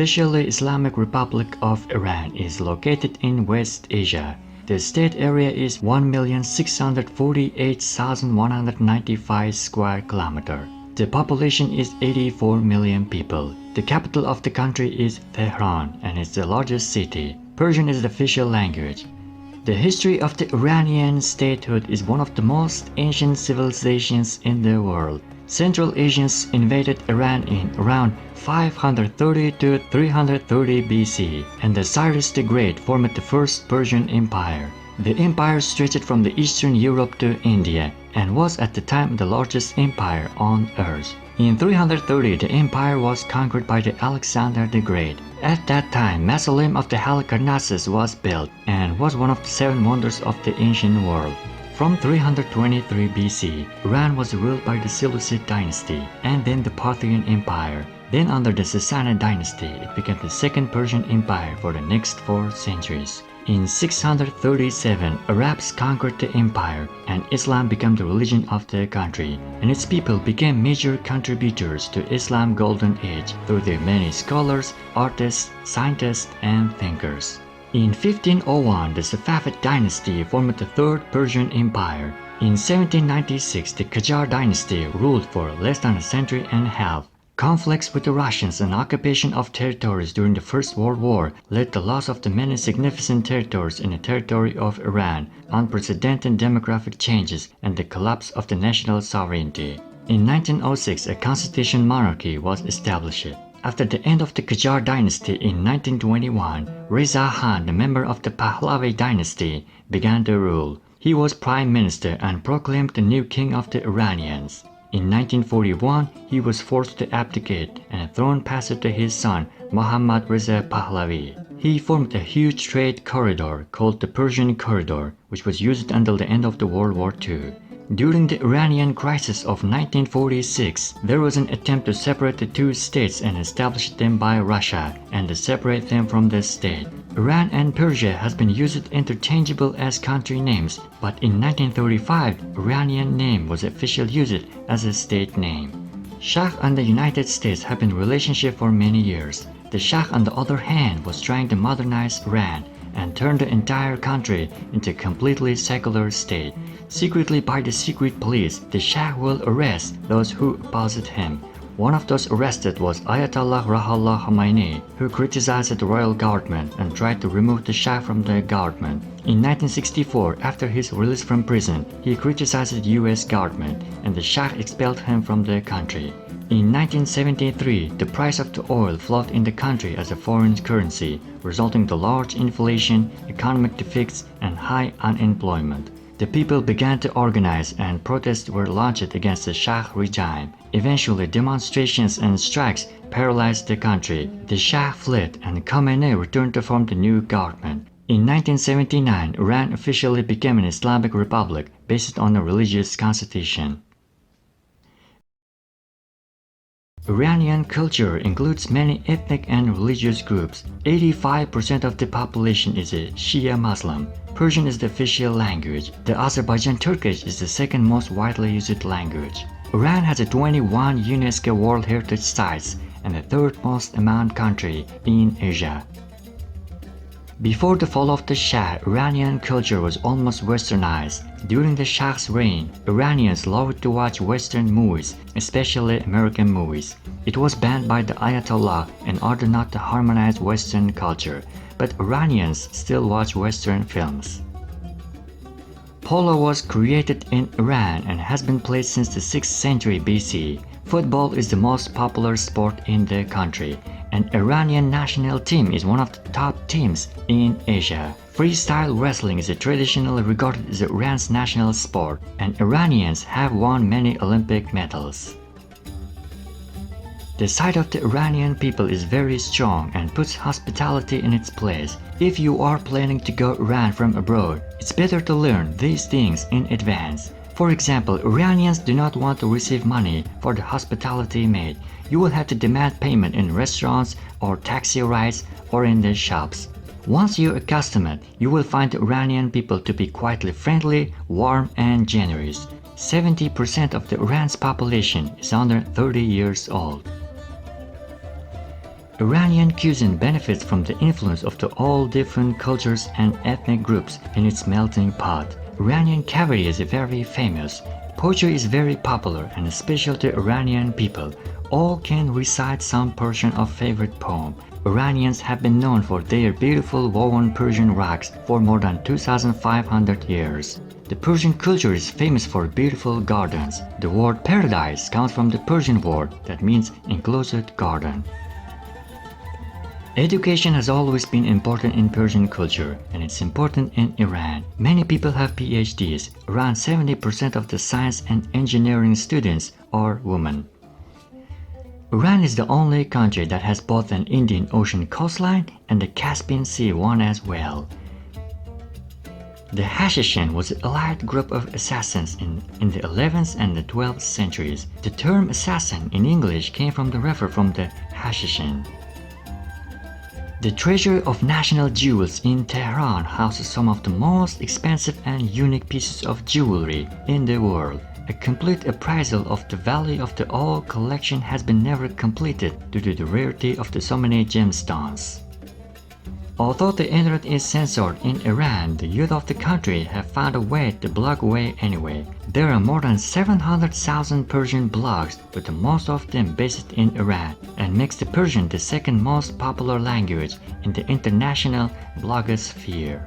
officially Islamic Republic of Iran is located in West Asia. The state area is 1,648,195 square kilometers. The population is 84 million people. The capital of the country is Tehran and is the largest city. Persian is the official language. The history of the Iranian statehood is one of the most ancient civilizations in the world. Central Asians invaded Iran in around 530 to 330 BC, and the Cyrus the Great formed the first Persian Empire. The empire stretched from the eastern Europe to India and was at the time the largest empire on earth. In 330, the empire was conquered by the Alexander the Great. At that time, Mausoleum of the Halicarnassus was built and was one of the 7 wonders of the ancient world. From 323 BC, Iran was ruled by the Seleucid dynasty and then the Parthian Empire. Then under the Sassanid dynasty, it became the second Persian Empire for the next 4 centuries. In 637, Arabs conquered the empire and Islam became the religion of the country, and its people became major contributors to Islam's golden age through their many scholars, artists, scientists, and thinkers. In 1501, the Safavid dynasty formed the Third Persian Empire. In 1796, the Qajar dynasty ruled for less than a century and a half. Conflicts with the Russians and occupation of territories during the First World War led to the loss of the many significant territories in the territory of Iran, unprecedented demographic changes, and the collapse of the national sovereignty. In 1906, a constitutional monarchy was established. After the end of the Qajar dynasty in 1921, Reza Khan, the member of the Pahlavi dynasty, began to rule. He was prime minister and proclaimed the new king of the Iranians. In 1941, he was forced to abdicate and the throne passed to his son, Mohammad Reza Pahlavi. He formed a huge trade corridor called the Persian Corridor, which was used until the end of the World War II. During the Iranian crisis of 1946, there was an attempt to separate the 2 states and establish them by Russia and to separate them from the state. Iran and Persia has been used interchangeable as country names, but in 1935, Iranian name was officially used as a state name. Shah and the United States have been in relationship for many years. The Shah, on the other hand, was trying to modernize Iran and turn the entire country into a completely secular state. Secretly by the secret police, the Shah will arrest those who opposed him. One of those arrested was Ayatollah Ruhollah Khomeini, who criticized the royal government and tried to remove the Shah from the government. In 1964, after his release from prison, he criticized the US government and the Shah expelled him from the country. In 1973, the price of the oil floated in the country as a foreign currency, resulting in large inflation, economic deficits, and high unemployment. The people began to organize and protests were launched against the Shah regime. Eventually, demonstrations and strikes paralyzed the country. The Shah fled and Khomeini returned to form the new government. In 1979, Iran officially became an Islamic republic based on a religious constitution. Iranian culture includes many ethnic and religious groups. 85% of the population is a Shia Muslim. Persian is the official language. The Azerbaijan Turkish is the second most widely used language. Iran has 21 UNESCO World Heritage Sites and the third most amount country in Asia. Before the fall of the Shah, Iranian culture was almost westernized. During the Shah's reign, Iranians loved to watch Western movies, especially American movies. It was banned by the Ayatollah in order not to harmonize Western culture, but Iranians still watch Western films. Polo was created in Iran and has been played since the 6th century BC. Football is the most popular sport in the country, and Iranian national team is one of the top teams in Asia. Freestyle wrestling is traditionally regarded as Iran's national sport, and Iranians have won many Olympic medals. The side of the Iranian people is very strong and puts hospitality in its place. If you are planning to go Iran from abroad, it's better to learn these things in advance. For example, Iranians do not want to receive money for the hospitality made. You will have to demand payment in restaurants or taxi rides or in the shops. Once you accustom it, you will find Iranian people to be quietly friendly, warm, and generous. 70% of the Iran's population is under 30 years old. Iranian cuisine benefits from the influence of all different cultures and ethnic groups in its melting pot. Iranian caviar is very famous. Poetry is very popular and special to Iranian people. All can recite some portion of favorite poem. Iranians have been known for their beautiful woven Persian rugs for more than 2,500 years. The Persian culture is famous for beautiful gardens. The word paradise comes from the Persian word that means enclosed garden. Education has always been important in Persian culture, and it's important in Iran. Many people have PhDs. Around 70% of the science and engineering students are women. Iran is the only country that has both an Indian Ocean coastline and the Caspian Sea one as well. The Hashishin was an elite group of assassins in the 11th and the 12th centuries. The term assassin in English came from the river from the Hashishin. The Treasury of National Jewels in Tehran houses some of the most expensive and unique pieces of jewelry in the world. A complete appraisal of the value of the whole collection has been never completed due to the rarity of so many gemstones. Although the internet is censored in Iran, the youth of the country have found a way to blog away anyway. There are more than 700,000 Persian blogs, with most of them based in Iran, and makes the Persian the second most popular language in the international blogosphere.